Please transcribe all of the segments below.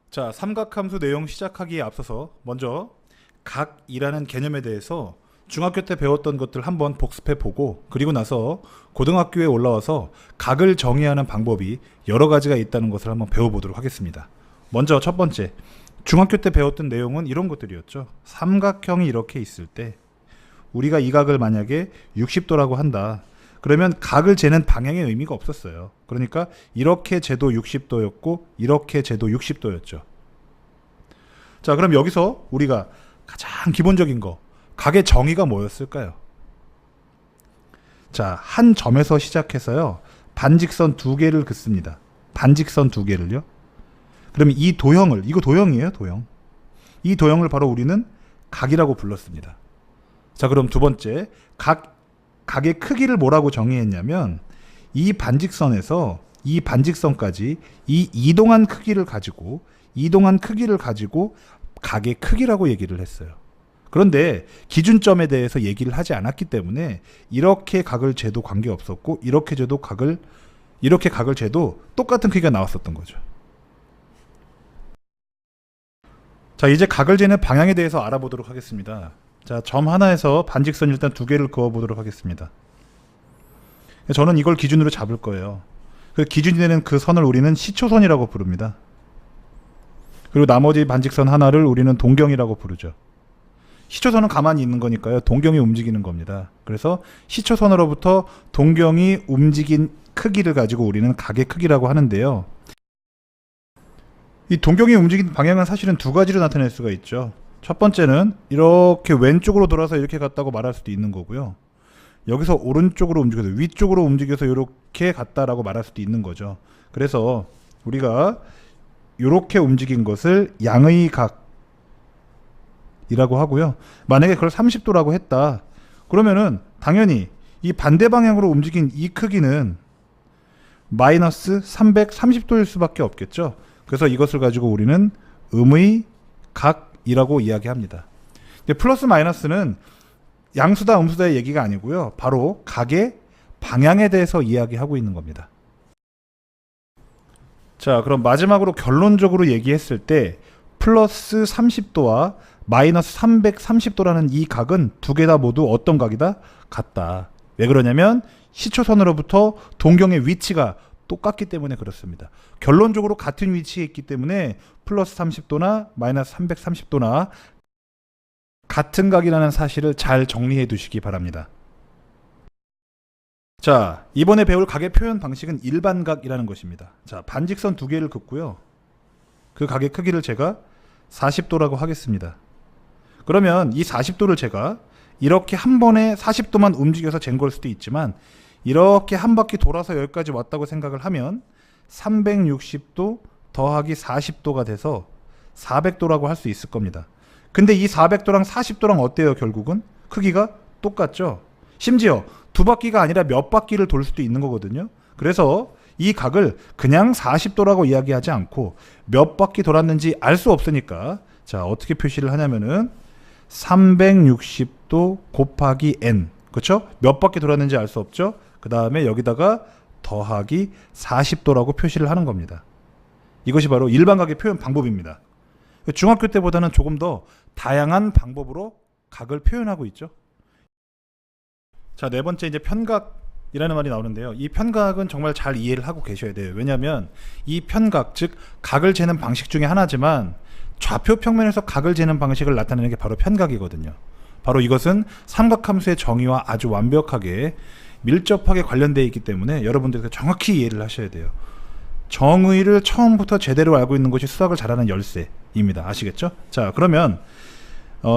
자, 삼각함수 내용 시작하기에 앞서서 먼저 각이라는 개념에 대해서 중학교 때 배웠던 것들 한번 복습해 보고, 그리고 나서 고등학교에 올라와서 각을 정의하는 방법이 여러 가지가 있다는 것을 한번 배워보도록 하겠습니다. 먼저 첫 번째, 중학교 때 배웠던 내용은 이런 것들이었죠. 삼각형이 이렇게 있을 때 우리가 이 각을 만약에 60도라고 한다. 그러면 각을 재는 방향의 의미가 없었어요. 그러니까 이렇게 재도 60도였고 이렇게 재도 60도였죠. 자, 그럼 여기서 우리가 가장 기본적인 거, 각의 정의가 뭐였을까요? 자, 한 점에서 시작해서요, 반직선 두 개를 긋습니다. 반직선 두 개를요. 그러면 이 도형을, 이거 도형이에요, 도형. 이 도형을 바로 우리는 각이라고 불렀습니다. 자, 그럼 두 번째, 각의 크기를 뭐라고 정의했냐면, 이 반직선에서 이 반직선까지 이 이동한 크기를 가지고 각의 크기라고 얘기를 했어요. 그런데 기준점에 대해서 얘기를 하지 않았기 때문에 이렇게 각을 재도 관계없었고 이렇게 각을 재도 똑같은 크기가 나왔었던 거죠. 자, 이제 각을 재는 방향에 대해서 알아보도록 하겠습니다. 자, 점 하나에서 반직선 일단 두 개를 그어 보도록 하겠습니다. 저는 이걸 기준으로 잡을 거예요. 그 기준이 되는 그 선을 우리는 시초선이라고 부릅니다. 그리고 나머지 반직선 하나를 우리는 동경이라고 부르죠. 시초선은 가만히 있는 거니까요, 동경이 움직이는 겁니다. 그래서 시초선으로부터 동경이 움직인 크기를 가지고 우리는 각의 크기라고 하는데요. 이 동경이 움직인 방향은 사실은 두 가지로 나타낼 수가 있죠. 첫 번째는 이렇게 왼쪽으로 돌아서 이렇게 갔다고 말할 수도 있는 거고요. 여기서 오른쪽으로 움직여서 위쪽으로 움직여서 이렇게 갔다라고 말할 수도 있는 거죠. 그래서 우리가 이렇게 움직인 것을 양의 각이라고 하고요. 만약에 그걸 30도라고 했다. 그러면은 당연히 이 반대 방향으로 움직인 이 크기는 마이너스 330도일 수밖에 없겠죠. 그래서 이것을 가지고 우리는 음의 각이라고 이야기합니다. 근데 플러스 마이너스는 양수다 음수다의 얘기가 아니고요, 바로 각의 방향에 대해서 이야기하고 있는 겁니다. 자, 그럼 마지막으로 결론적으로 얘기했을 때 플러스 30도와 마이너스 330도라는 이 각은 두 개 다 모두 어떤 각이다? 같다. 왜 그러냐면 시초선으로부터 동경의 위치가 똑같기 때문에 그렇습니다. 결론적으로 같은 위치에 있기 때문에 플러스 30도나 마이너스 330도나 같은 각이라는 사실을 잘 정리해 두시기 바랍니다. 자, 이번에 배울 각의 표현 방식은 일반각이라는 것입니다. 자, 반직선 두 개를 긋고요, 그 각의 크기를 제가 40도라고 하겠습니다. 그러면 이 40도를 제가 이렇게 한 번에 40도만 움직여서 잰 걸 수도 있지만, 이렇게 한 바퀴 돌아서 여기까지 왔다고 생각을 하면 360도 더하기 40도가 돼서 400도라고 할 수 있을 겁니다. 근데 이 400도랑 40도랑 어때요? 결국은 크기가 똑같죠. 심지어 두 바퀴가 아니라 몇 바퀴를 돌 수도 있는 거거든요. 그래서 이 각을 그냥 40도라고 이야기하지 않고 몇 바퀴 돌았는지 알 수 없으니까, 자, 어떻게 표시를 하냐면은 360도 곱하기 n, 그렇죠? 몇 바퀴 돌았는지 알 수 없죠. 그 다음에 여기다가 더하기 40도라고 표시를 하는 겁니다. 이것이 바로 일반각의 표현 방법입니다. 중학교 때보다는 조금 더 다양한 방법으로 각을 표현하고 있죠. 자, 네 번째, 이제 편각이라는 말이 나오는데요. 이 편각은 정말 잘 이해를 하고 계셔야 돼요. 왜냐하면 이 편각, 즉 각을 재는 방식 중에 하나지만 좌표 평면에서 각을 재는 방식을 나타내는 게 바로 편각이거든요. 바로 이것은 삼각함수의 정의와 아주 완벽하게 밀접하게 관련되어 있기 때문에 여러분들께서 정확히 이해를 하셔야 돼요. 정의를 처음부터 제대로 알고 있는 것이 수학을 잘하는 열쇠입니다. 아시겠죠? 자, 그러면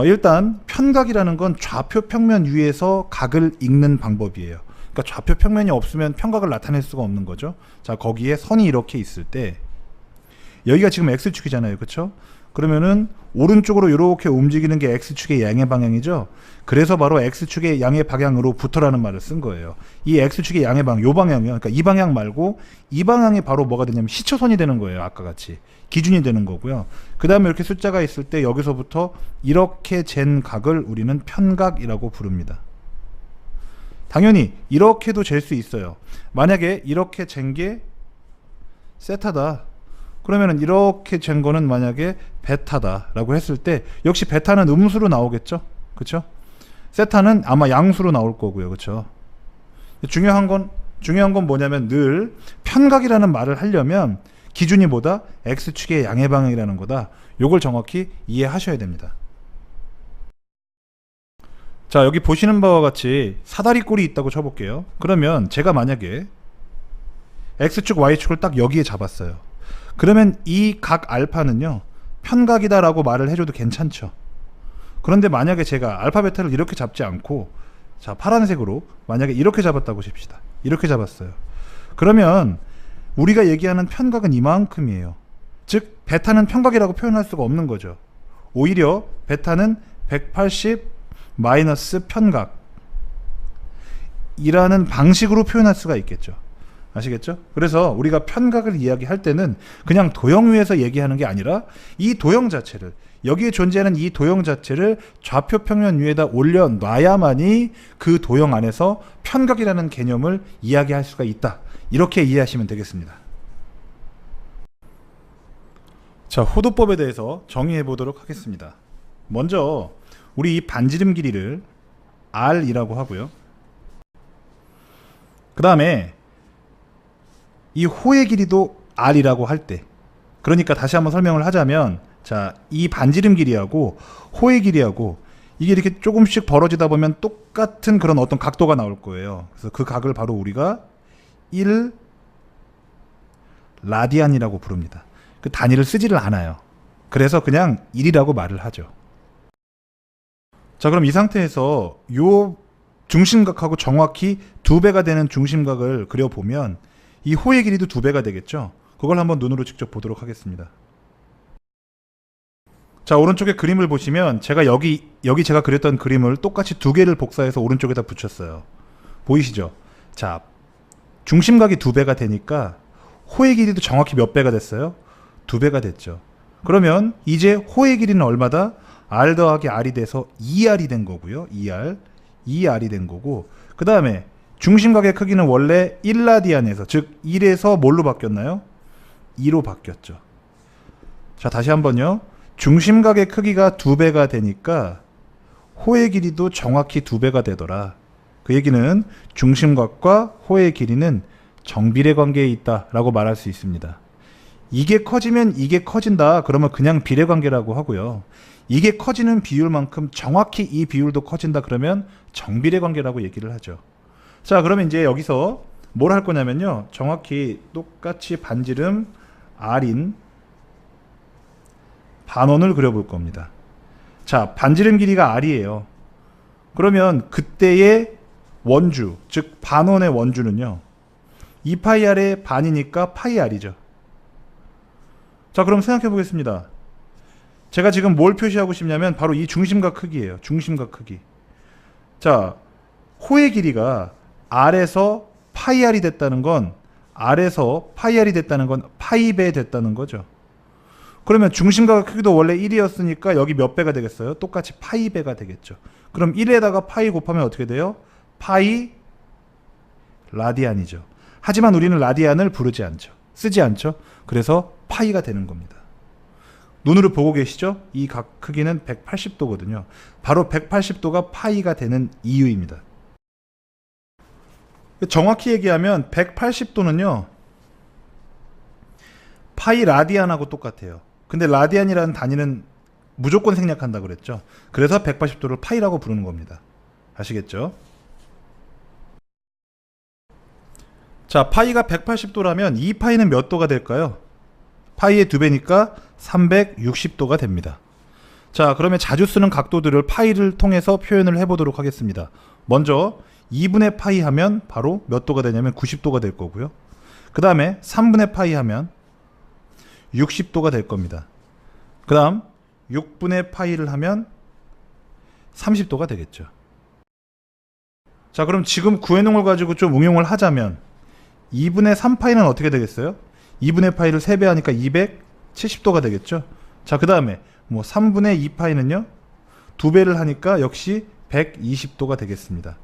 일단 편각이라는 건 좌표 평면 위에서 각을 읽는 방법이에요. 그러니까 좌표 평면이 없으면 편각을 나타낼 수가 없는 거죠. 자, 거기에 선이 이렇게 있을 때 여기가 지금 X축이잖아요. 그렇죠? 그러면은 오른쪽으로 이렇게 움직이는 게 X축의 양의 방향이죠. 그래서 바로 X축의 양의 방향으로부터라는 말을 쓴 거예요. 이 X축의 양의 방향, 요 방향이요. 그러니까 이 방향 말고 이 방향이 바로 뭐가 되냐면 시초선이 되는 거예요. 아까 같이 기준이 되는 거고요. 그 다음에 이렇게 숫자가 있을 때 여기서부터 이렇게 잰 각을 우리는 편각이라고 부릅니다. 당연히 이렇게도 잴 수 있어요. 만약에 이렇게 잰 게 세타다. 그러면은 이렇게 잰 거는 만약에 베타다라고 했을 때 역시 베타는 음수로 나오겠죠. 그렇죠? 세타는 아마 양수로 나올 거고요. 그렇죠? 중요한 건 뭐냐면 늘 편각이라는 말을 하려면 기준이 뭐다? x축의 양의 방향이라는 거다. 요걸 정확히 이해하셔야 됩니다. 자, 여기 보시는 바와 같이 사다리꼴이 있다고 쳐볼게요. 그러면 제가 만약에 x축, y축을 딱 여기에 잡았어요. 그러면 이 각 알파는요, 편각이다 라고 말을 해줘도 괜찮죠. 그런데 만약에 제가 알파, 베타를 이렇게 잡지 않고, 자, 파란색으로 만약에 이렇게 잡았다고 칩시다. 이렇게 잡았어요. 그러면 우리가 얘기하는 편각은 이만큼이에요. 즉 베타는 편각이라고 표현할 수가 없는 거죠. 오히려 베타는 180 마이너스 편각 이라는 방식으로 표현할 수가 있겠죠. 아시겠죠? 그래서 우리가 편각을 이야기할 때는 그냥 도형위에서 얘기하는 게 아니라 이 도형 자체를, 여기에 존재하는 이 도형 자체를 좌표 평면 위에다 올려놔야만이 그 도형 안에서 편각이라는 개념을 이야기할 수가 있다. 이렇게 이해하시면 되겠습니다. 자, 호도법에 대해서 정의해 보도록 하겠습니다. 먼저 우리 이 반지름 길이를 R이라고 하고요. 그 다음에 이 호의 길이도 R이라고 할 때, 그러니까 다시 한번 설명을 하자면, 자, 이 반지름 길이하고 호의 길이하고 이게 이렇게 조금씩 벌어지다 보면 똑같은 그런 어떤 각도가 나올 거예요. 그래서 그 각을 바로 우리가 1 라디안이라고 부릅니다. 그 단위를 쓰지를 않아요. 그래서 그냥 1이라고 말을 하죠. 자, 그럼 이 상태에서 요 중심각하고 정확히 2배가 되는 중심각을 그려보면 이 호의 길이도 2배가 되겠죠. 그걸 한번 눈으로 직접 보도록 하겠습니다. 자, 오른쪽에 그림을 보시면 제가 여기 제가 그렸던 그림을 똑같이 2개를 복사해서 오른쪽에다 붙였어요. 보이시죠? 자, 중심각이 2배가 되니까 호의 길이도 정확히 몇 배가 됐어요? 2배가 됐죠. 그러면 이제 호의 길이는 얼마다? R 더하기 R이 돼서 2R이 된 거고요. 2R이 된 거고, 그 다음에 중심각의 크기는 원래 1라디안에서, 즉 1에서 뭘로 바뀌었나요? 2로 바뀌었죠. 자, 다시 한번요. 중심각의 크기가 2배가 되니까 호의 길이도 정확히 2배가 되더라. 그 얘기는 중심각과 호의 길이는 정비례 관계에 있다 라고 말할 수 있습니다. 이게 커지면 이게 커진다 그러면 그냥 비례관계라고 하고요. 이게 커지는 비율만큼 정확히 이 비율도 커진다 그러면 정비례 관계라고 얘기를 하죠. 자, 그러면 이제 여기서 뭘 할 거냐면요, 정확히 똑같이 반지름 R인 반원을 그려볼 겁니다. 자, 반지름 길이가 R이에요. 그러면 그때의 원주, 즉 반원의 원주는요, 2파이R의 반이니까 파이R이죠. 자, 그럼 생각해 보겠습니다. 제가 지금 뭘 표시하고 싶냐면 바로 이 중심각 크기예요. 중심각 크기. 자, 호의 길이가 R에서 파이R이 됐다는 건, R에서 파이R이 됐다는 건 파이배 됐다는 거죠. 그러면 중심각 크기도 원래 1이었으니까 여기 몇 배가 되겠어요? 똑같이 파이배가 되겠죠. 그럼 1에다가 파이 곱하면 어떻게 돼요? 파이 라디안이죠. 하지만 우리는 라디안을 부르지 않죠. 쓰지 않죠. 그래서 파이가 되는 겁니다. 눈으로 보고 계시죠? 이 각 크기는 180도거든요. 바로 180도가 파이가 되는 이유입니다. 정확히 얘기하면 180도는요, 파이 라디안하고 똑같아요. 근데 라디안이라는 단위는 무조건 생략한다 그랬죠. 그래서 180도를 파이라고 부르는 겁니다. 아시겠죠? 자, 파이가 180도라면 이 파이는 몇 도가 될까요? 파이의 2배니까 360도가 됩니다. 자, 그러면 자주 쓰는 각도들을 파이를 통해서 표현을 해보도록 하겠습니다. 먼저 2분의 파이 하면 바로 몇 도가 되냐면 90도가 될 거고요. 그 다음에 3분의 파이 하면 60도가 될 겁니다. 그 다음 6분의 파이를 하면 30도가 되겠죠. 자, 그럼 지금 구해놓은 걸 가지고 좀 응용을 하자면 2분의 3파이는 어떻게 되겠어요? 2분의 파이를 3배 하니까 270도가 되겠죠. 자, 그 다음에 뭐 3분의 2파이는요, 2배를 하니까 역시 120도가 되겠습니다.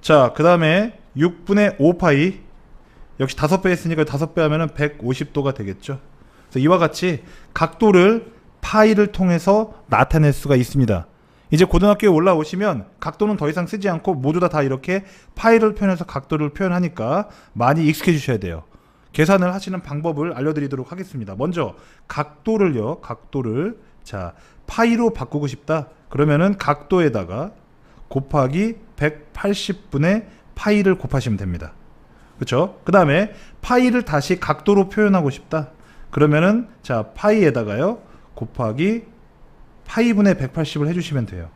자, 그 다음에 6분의 5파이, 역시 5배 했으니까 5배 하면은 150도가 되겠죠. 그래서 이와 같이 각도를 파이를 통해서 나타낼 수가 있습니다. 이제 고등학교에 올라오시면 각도는 더 이상 쓰지 않고 모두 다 이렇게 파이를 표현해서 각도를 표현하니까 많이 익숙해지셔야 돼요. 계산을 하시는 방법을 알려드리도록 하겠습니다. 먼저 각도를요. 각도를 자 파이로 바꾸고 싶다. 그러면은 각도에다가 곱하기 180분의 파이를 곱하시면 됩니다. 그렇죠? 그 다음에 파이를 다시 각도로 표현하고 싶다. 그러면은 자 파이에다가요. 곱하기 파이분의 180을 해주시면 돼요.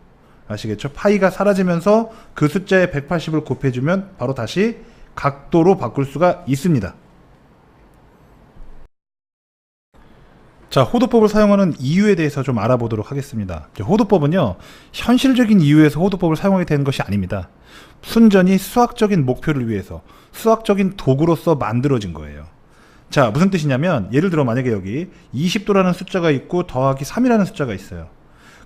아시겠죠? 파이가 사라지면서 그 숫자에 180을 곱해주면 바로 다시 각도로 바꿀 수가 있습니다. 자, 호도법을 사용하는 이유에 대해서 좀 알아보도록 하겠습니다. 호도법은요, 현실적인 이유에서 호도법을 사용하게 되는 것이 아닙니다. 순전히 수학적인 목표를 위해서 수학적인 도구로서 만들어진 거예요. 자, 무슨 뜻이냐면 예를 들어 만약에 여기 20도라는 숫자가 있고 더하기 3이라는 숫자가 있어요.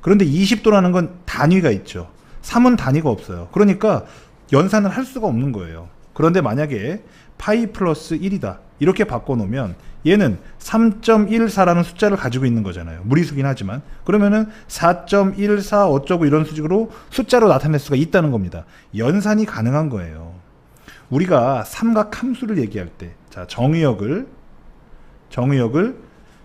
그런데 20도라는 건 단위가 있죠. 3은 단위가 없어요. 그러니까 연산을 할 수가 없는 거예요. 그런데 만약에 파이 플러스 1이다 이렇게 바꿔놓으면 얘는 3.14라는 숫자를 가지고 있는 거잖아요. 무리수긴 하지만 그러면은 4.14 어쩌고 이런 수식으로 숫자로 나타낼 수가 있다는 겁니다. 연산이 가능한 거예요. 우리가 삼각 함수를 얘기할 때 자 정의역을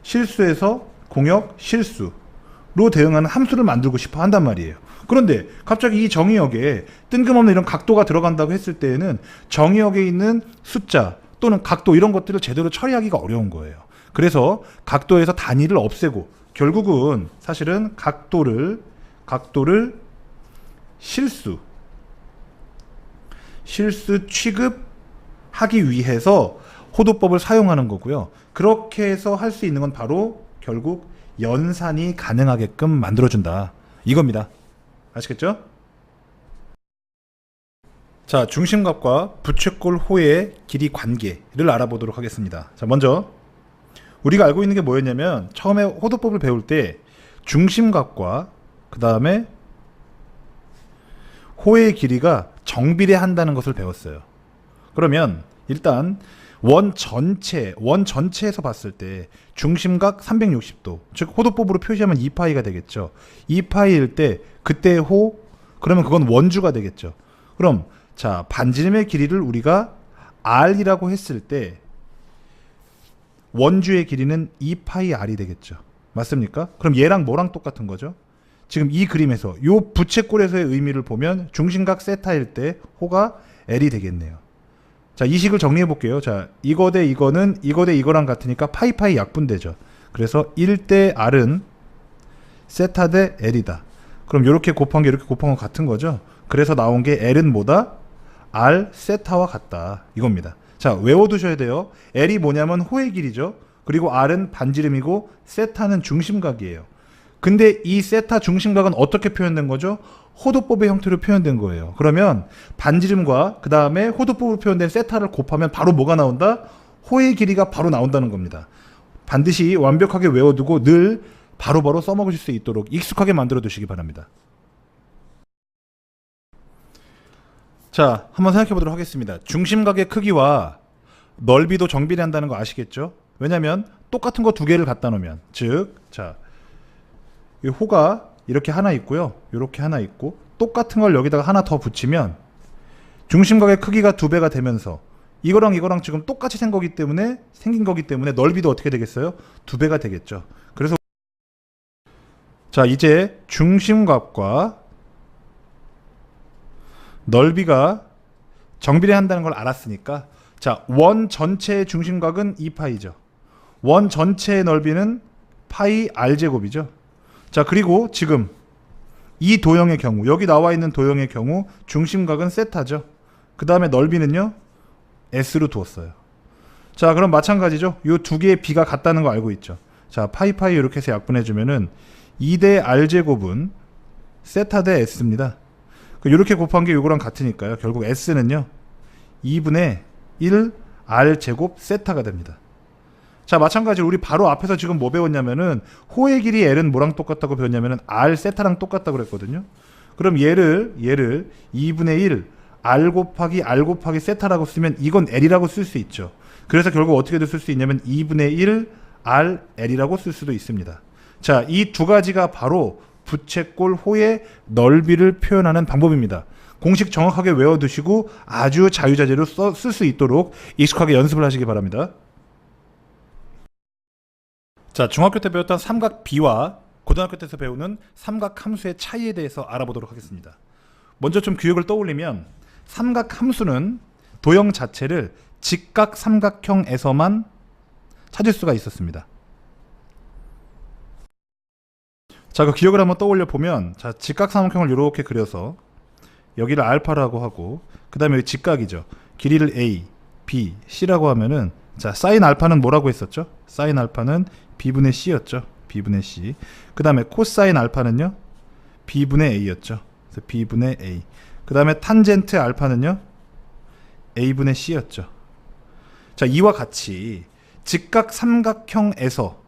실수에서 공역 실수로 대응하는 함수를 만들고 싶어 한단 말이에요. 그런데 갑자기 이 정의역에 뜬금없는 이런 각도가 들어간다고 했을 때에는 정의역에 있는 숫자 또는 각도 이런 것들을 제대로 처리하기가 어려운 거예요. 그래서 각도에서 단위를 없애고 결국은 사실은 각도를 실수 취급하기 위해서 호도법을 사용하는 거고요. 그렇게 해서 할 수 있는 건 바로 결국 연산이 가능하게끔 만들어준다 이겁니다. 아시겠죠? 자, 중심각과 부채꼴 호의 길이 관계를 알아보도록 하겠습니다. 자, 먼저 우리가 알고 있는 게 뭐였냐면 처음에 호도법을 배울 때 중심각과 그 다음에 호의 길이가 정비례한다는 것을 배웠어요. 그러면 일단 원 전체에서 봤을 때 중심각 360도 즉 호도법으로 표시하면 2파이가 되겠죠. 2파이일 때 그때의 호 그러면 그건 원주가 되겠죠. 그럼 자 반지름의 길이를 우리가 r이라고 했을 때 원주의 길이는 2파이 r이 되겠죠. 맞습니까? 그럼 얘랑 뭐랑 똑같은 거죠? 지금 이 그림에서 요 부채꼴에서의 의미를 보면 중심각 세타일 때 호가 l이 되겠네요. 자, 이 식을 정리해 볼게요. 자, 이거 대 이거는 이거 대 이거랑 같으니까 파이파이 약분되죠. 그래서 1대 r은 세타 대 l이다. 그럼 이렇게 곱한 게 이렇게 곱한 거 같은 거죠. 그래서 나온 게 l은 뭐다? r 세타와 같다. 이겁니다. 자, 외워두셔야 돼요. l이 뭐냐면 호의 길이죠. 그리고 r은 반지름이고 세타는 중심각이에요. 근데 이 세타 중심각은 어떻게 표현된 거죠? 호도법의 형태로 표현된 거예요. 그러면 반지름과 그 다음에 호도법으로 표현된 세타를 곱하면 바로 뭐가 나온다? 호의 길이가 바로 나온다는 겁니다. 반드시 완벽하게 외워두고 늘 바로바로 써먹으실 수 있도록 익숙하게 만들어 두시기 바랍니다. 자, 한번 생각해 보도록 하겠습니다. 중심각의 크기와 넓이도 정비례한다는 거 아시겠죠? 왜냐하면 똑같은 거 두 개를 갖다 놓으면 즉, 자, 이 호가 이렇게 하나 있고요. 이렇게 하나 있고 똑같은 걸 여기다가 하나 더 붙이면 중심각의 크기가 2배가 되면서 이거랑 이거랑 지금 똑같이 생긴 거기 때문에 넓이도 어떻게 되겠어요? 2배가 되겠죠. 그래서 자, 이제 중심각과 넓이가 정비례한다는 걸 알았으니까 자, 원 전체의 중심각은 2파이죠. 원 전체의 넓이는 파이 r제곱이죠. 자, 그리고 지금 이 도형의 경우 여기 나와 있는 도형의 경우 중심각은 세타죠. 그 다음에 넓이는요 s로 두었어요. 자, 그럼 마찬가지죠. 이 두 개의 비가 같다는 거 알고 있죠. 자, 파이파이 이렇게 해서 약분해 주면은 2대 r제곱은 세타 대 s입니다. 이렇게 곱한 게 이거랑 같으니까요. 결국 s는요 2분의 1 r제곱 세타가 됩니다. 자, 마찬가지로 우리 바로 앞에서 지금 뭐 배웠냐면은 호의 길이 l은 뭐랑 똑같다고 배웠냐면은 r 세타랑 똑같다고 그랬거든요. 그럼 얘를 2분의 1 r 곱하기 세타라고 쓰면 이건 l이라고 쓸 수 있죠. 그래서 결국 어떻게도 쓸 수 있냐면 2분의 1 rl이라고 쓸 수도 있습니다. 자, 이 두 가지가 바로 부채꼴 호의 넓이를 표현하는 방법입니다. 공식 정확하게 외워두시고 아주 자유자재로 쓸 수 있도록 익숙하게 연습을 하시기 바랍니다. 자, 중학교 때 배웠던 삼각 B와 고등학교 때에서 배우는 삼각 함수의 차이에 대해서 알아보도록 하겠습니다. 먼저 좀 기억을 떠올리면 삼각 함수는 도형 자체를 직각 삼각형에서만 찾을 수가 있었습니다. 자, 그 기억을 한번 떠올려 보면, 자, 직각 삼각형을 이렇게 그려서 여기를 알파라고 하고, 그 다음에 여기 직각이죠. 길이를 A, B, C라고 하면은, 자, 사인 알파는 뭐라고 했었죠? 사인 알파는 B분의 C였죠. B분의 C. 그 다음에 코사인 알파는요? B분의 A였죠. 그래서 B분의 A. 그 다음에 탄젠트 알파는요? A분의 C였죠. 자, 이와 같이 직각 삼각형에서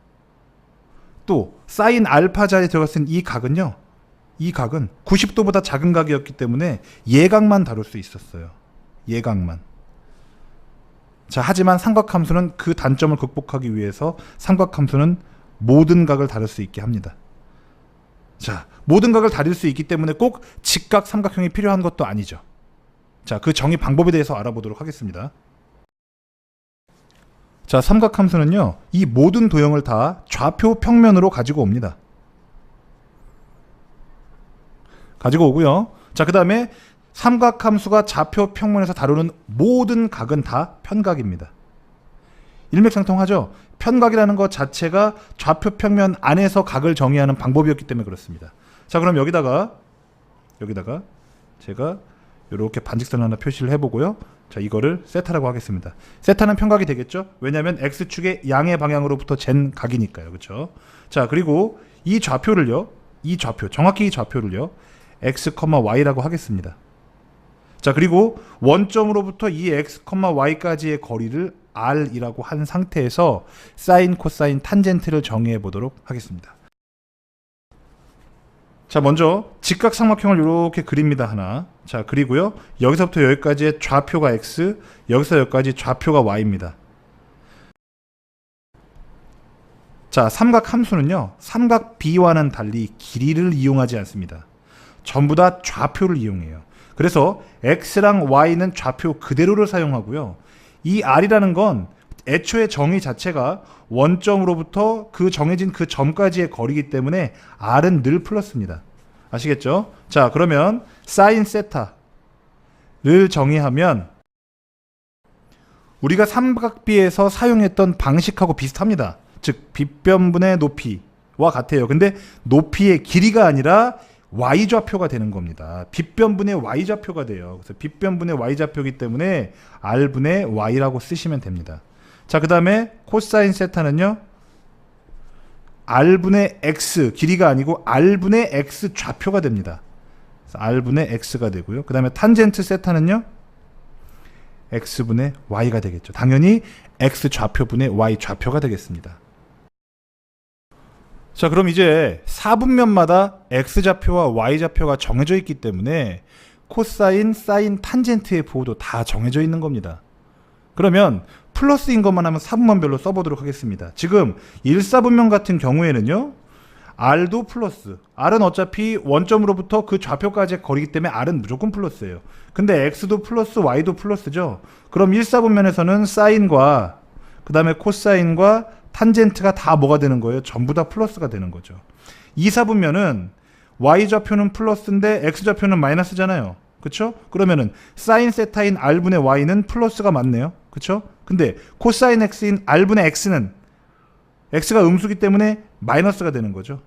또 사인 알파 자리에 들어갔을 이 각은요, 이 각은 90도보다 작은 각이었기 때문에 예각만 다룰 수 있었어요. 예각만. 자, 하지만 삼각함수는 그 단점을 극복하기 위해서 삼각함수는 모든 각을 다룰 수 있게 합니다. 자, 모든 각을 다룰 수 있기 때문에 꼭 직각 삼각형이 필요한 것도 아니죠. 자, 그 정의 방법에 대해서 알아보도록 하겠습니다. 자, 삼각함수는요, 이 모든 도형을 다 좌표 평면으로 가지고 옵니다. 가지고 오고요. 자, 그 다음에 삼각함수가 좌표 평면에서 다루는 모든 각은 다 편각입니다. 일맥상통하죠? 편각이라는 것 자체가 좌표 평면 안에서 각을 정의하는 방법이었기 때문에 그렇습니다. 자, 그럼 여기다가 제가 이렇게 반직선을 하나 표시를 해보고요. 자, 이거를 세타라고 하겠습니다. 세타는 편각이 되겠죠? 왜냐하면 x축의 양의 방향으로부터 잰 각이니까요. 그렇죠? 자, 그리고 이 좌표를요, 정확히 이 좌표를요, x, y라고 하겠습니다. 자, 그리고 원점으로부터 이 x, y까지의 거리를 r이라고 한 상태에서 사인, 코사인, 탄젠트를 정의해 보도록 하겠습니다. 자, 먼저 직각 삼각형을 이렇게 그립니다. 하나. 자, 그리고요, 여기서부터 여기까지의 좌표가 x, 여기서 여기까지 좌표가 y입니다. 자, 삼각 함수는요, 삼각 B와는 달리 길이를 이용하지 않습니다. 전부 다 좌표를 이용해요. 그래서 x랑 y는 좌표 그대로를 사용하고요. 이 r이라는 건 애초에 정의 자체가 원점으로부터 그 정해진 그 점까지의 거리이기 때문에 r은 늘 플러스입니다. 아시겠죠? 자, 그러면 사인 세타를 정의하면 우리가 삼각비에서 사용했던 방식하고 비슷합니다. 즉 빗변분의 높이와 같아요. 근데 높이의 길이가 아니라 y좌표가 되는 겁니다. 빗변분의 y좌표가 돼요. 그래서 빗변분의 y좌표이기 때문에 r분의 y라고 쓰시면 됩니다. 자, 그 다음에 코사인 세타는요, r분의 x, 길이가 아니고 r분의 x 좌표가 됩니다. 그래서 r분의 x가 되고요. 그 다음에 탄젠트 세타는요, x분의 y가 되겠죠. 당연히 x 좌표분의 y 좌표가 되겠습니다. 자, 그럼 이제 사분면마다 x좌표와 y좌표가 정해져 있기 때문에 코사인, 사인, 탄젠트의 부호도 다 정해져 있는 겁니다. 그러면 플러스인 것만 하면 사분면별로 써보도록 하겠습니다. 지금 1사분면 같은 경우에는요, r도 플러스, r은 어차피 원점으로부터 그 좌표까지의 거리이기 때문에 r은 무조건 플러스예요. 근데 x도 플러스, y도 플러스죠. 그럼 1사분면에서는 사인과 그 다음에 코사인과 탄젠트가 다 뭐가 되는 거예요? 전부 다 플러스가 되는 거죠. 2사분면은 y좌표는 플러스인데 x좌표는 마이너스잖아요. 그쵸? 그러면은 사인 세타인 r분의 y는 플러스가 맞네요. 그쵸? 근데 코사인 x인 r분의 x는 x가 음수기 때문에 마이너스가 되는 거죠.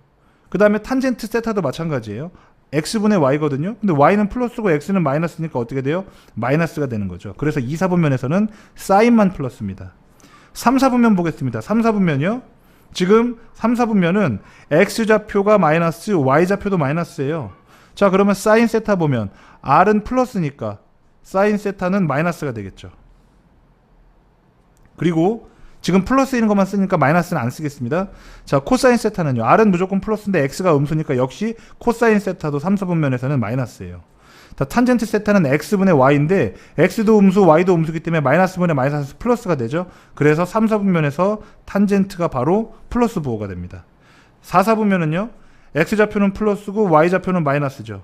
그 다음에 탄젠트 세타도 마찬가지예요. x분의 y거든요. 근데 y는 플러스고 x는 마이너스니까 어떻게 돼요? 마이너스가 되는 거죠. 그래서 2사분면에서는 사인만 플러스입니다. 3사분면 보겠습니다. 3사분면이요. 지금 3사분면은 x좌표가 마이너스, y좌표도 마이너스예요. 자, 그러면 사인 세타 보면 r은 플러스니까 사인 세타는 마이너스가 되겠죠. 그리고 지금 플러스인 것만 쓰니까 마이너스는 안 쓰겠습니다. 자, 코사인 세타는요, r은 무조건 플러스인데 x가 음수니까 역시 코사인 세타도 3사분면에서는 마이너스예요. 자, 탄젠트 세타는 x분의 y인데 x도 음수, y도 음수기 때문에 마이너스분의 마이너스 플러스가 되죠. 그래서 3, 4분면에서 탄젠트가 바로 플러스 부호가 됩니다. 4, 4분면은요. x좌표는 플러스고 y좌표는 마이너스죠.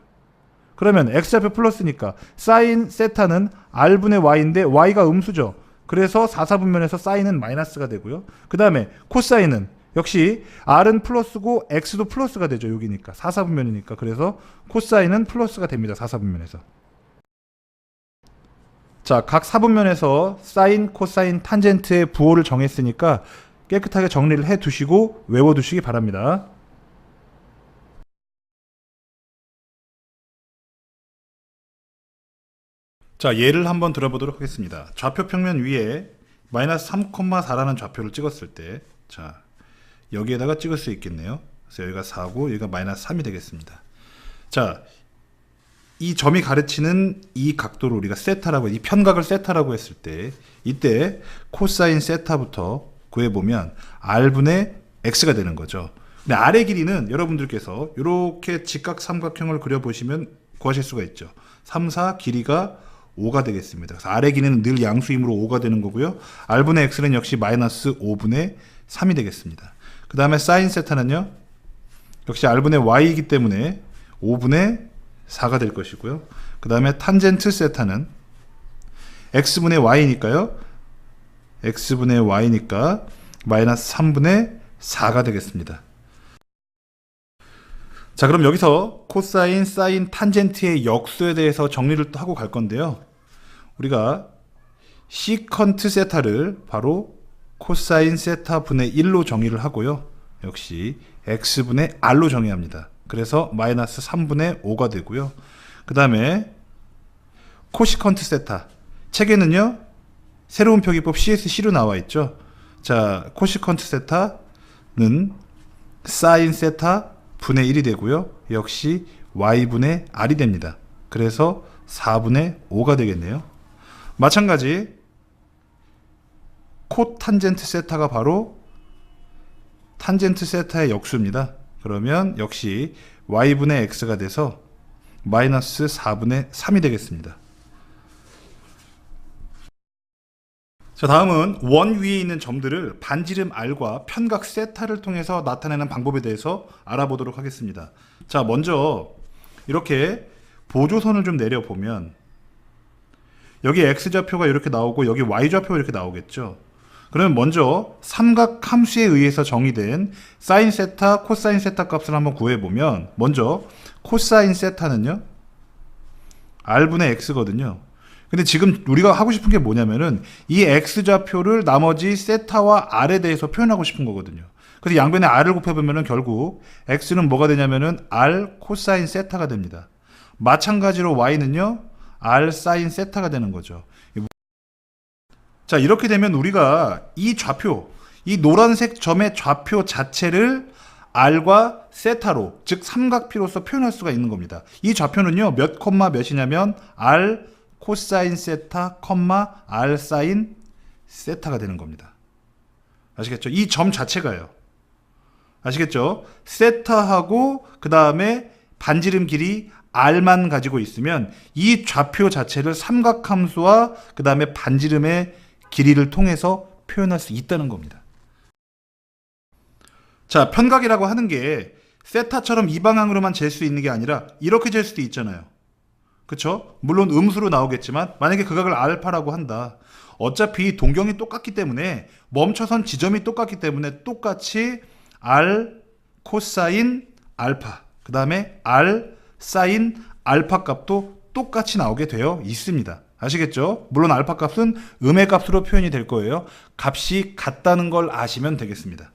그러면 x좌표 플러스니까 사인 세타는 r분의 y인데 y가 음수죠. 그래서 4, 4분면에서 사인은 마이너스가 되고요. 그 다음에 코사인은 역시 r은 플러스고 x도 플러스가 되죠. 여기니까 4, 4분면이니까. 그래서 코사인은 플러스가 됩니다. 4, 4분면에서. 자, 각 4분면에서 사인, 코사인, 탄젠트의 부호를 정했으니까 깨끗하게 정리를 해 두시고 외워 두시기 바랍니다. 자, 예를 한번 들어보도록 하겠습니다. 좌표 평면 위에 마이너스 3,4라는 좌표를 찍었을 때, 자, 여기에다가 찍을 수 있겠네요. 그래서 여기가 4고 여기가 마이너스 3이 되겠습니다. 자, 이 점이 가르치는 이 각도를 우리가 세타라고, 이 편각을 세타라고 했을 때, 이때 코사인 세타부터 구해보면 r분의 x가 되는 거죠. 근데 r의 길이는 여러분들께서 이렇게 직각 삼각형을 그려보시면 구하실 수가 있죠. 3, 4 길이가 5가 되겠습니다. 그래서 r의 길이는 늘 양수이므로 5가 되는 거고요. r분의 x는 역시 마이너스 5분의 3이 되겠습니다. 그 다음에 사인 세타는요. 역시 r분의 y이기 때문에 5분의 4가 될 것이고요. 그 다음에 탄젠트 세타는 x분의 y니까요. x분의 y니까 마이너스 3분의 4가 되겠습니다. 자, 그럼 여기서 코사인, 사인, 탄젠트의 역수에 대해서 정리를 또 하고 갈 건데요. 우리가 시컨트 세타를 바로 코사인 세타 분의 1로 정의를 하고요. 역시 x분의 r로 정의합니다. 그래서 마이너스 3분의 5가 되고요. 그 다음에 코시컨트 세타. 책에는요. 새로운 표기법 CSC로 나와 있죠. 자, 코시컨트 세타는 사인 세타 분의 1이 되고요. 역시 y분의 r이 됩니다. 그래서 4분의 5가 되겠네요. 마찬가지 코탄젠트 세타가 바로 탄젠트 세타의 역수입니다. 그러면 역시 y분의 x가 돼서 마이너스 4분의 3이 되겠습니다. 자, 다음은 원 위에 있는 점들을 반지름 r과 편각 세타를 통해서 나타내는 방법에 대해서 알아보도록 하겠습니다. 자, 먼저 이렇게 보조선을 좀 내려보면 여기 x좌표가 이렇게 나오고 여기 y좌표가 이렇게 나오겠죠. 그러면 먼저 삼각 함수에 의해서 정의된 사인 세타, 코사인 세타 값을 한번 구해보면 먼저 코사인 세타는요 r분의 x거든요. 근데 지금 우리가 하고 싶은 게 뭐냐면은 이 x좌표를 나머지 세타와 r에 대해서 표현하고 싶은 거거든요. 그래서 양변에 r을 곱해보면은 결국 x는 뭐가 되냐면은 r 코사인 세타가 됩니다. 마찬가지로 y는요 r 사인 세타가 되는 거죠. 자, 이렇게 되면 우리가 이 좌표, 이 노란색 점의 좌표 자체를 r과 세타로, 즉 삼각피로서 표현할 수가 있는 겁니다. 이 좌표는요 몇 콤마 몇이냐면 r 코사인 세타, r 사인 세타가 되는 겁니다. 아시겠죠? 이 점 자체가요. 아시겠죠? 세타하고 그 다음에 반지름 길이 r만 가지고 있으면 이 좌표 자체를 삼각함수와 그 다음에 반지름의 길이를 통해서 표현할 수 있다는 겁니다. 자, 편각이라고 하는 게 세타처럼 이 방향으로만 잴 수 있는 게 아니라 이렇게 잴 수도 있잖아요. 그쵸? 물론 음수로 나오겠지만 만약에 그 각을 알파라고 한다. 어차피 동경이 똑같기 때문에 멈춰선 지점이 똑같기 때문에 똑같이 r 코사인 알파 그 다음에 r 사인 알파 값도 똑같이 나오게 되어 있습니다. 아시겠죠? 물론 알파 값은 음의 값으로 표현이 될 거예요. 값이 같다는 걸 아시면 되겠습니다.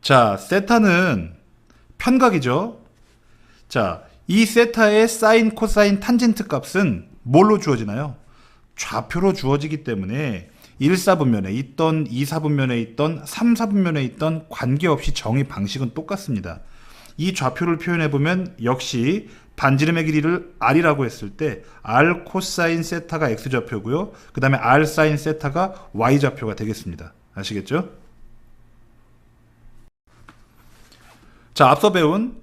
자, 세타는 편각이죠. 자, 이 세타의 사인, 코사인, 탄젠트 값은 뭘로 주어지나요? 좌표로 주어지기 때문에 1, 4분면에 있던 2, 4분면에 있던 3, 4분면에 있던 관계없이 정의 방식은 똑같습니다. 이 좌표를 표현해보면 역시 반지름의 길이를 r이라고 했을 때 r 코사인 세타가 x좌표고요. 그 다음에 r 사인 세타가 y좌표가 되겠습니다. 아시겠죠? 자, 앞서 배운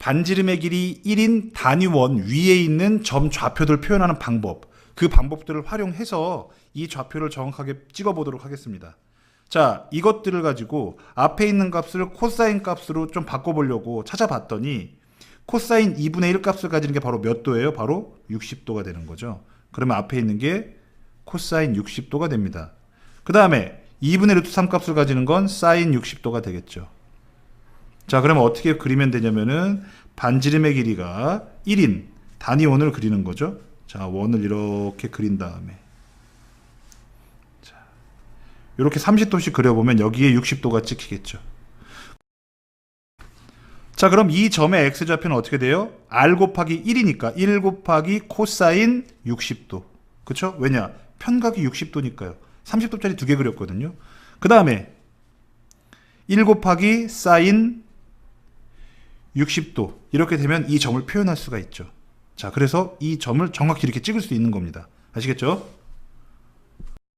반지름의 길이 1인 단위원 위에 있는 점 좌표들 표현하는 방법, 그 방법들을 활용해서 이 좌표를 정확하게 찍어보도록 하겠습니다. 자, 이것들을 가지고 앞에 있는 값을 코사인 값으로 좀 바꿔보려고 찾아봤더니 코사인 2분의 1 값을 가지는 게 바로 몇 도예요? 바로 60도가 되는 거죠. 그러면 앞에 있는 게 코사인 60도가 됩니다. 그 다음에 2분의 루트 3 값을 가지는 건 사인 60도가 되겠죠. 자, 그러면 어떻게 그리면 되냐면은 반지름의 길이가 1인 단위원을 그리는 거죠. 자, 원을 이렇게 그린 다음에 자, 이렇게 30도씩 그려보면 여기에 60도가 찍히겠죠. 자, 그럼 이 점의 x좌표는 어떻게 돼요? r 곱하기 1이니까 1 곱하기 코사인 60도. 그쵸? 왜냐? 편각이 60도니까요. 30도짜리 두 개 그렸거든요. 그 다음에 1 곱하기 사인 60도. 이렇게 되면 이 점을 표현할 수가 있죠. 자, 그래서 이 점을 정확히 이렇게 찍을 수 있는 겁니다. 아시겠죠?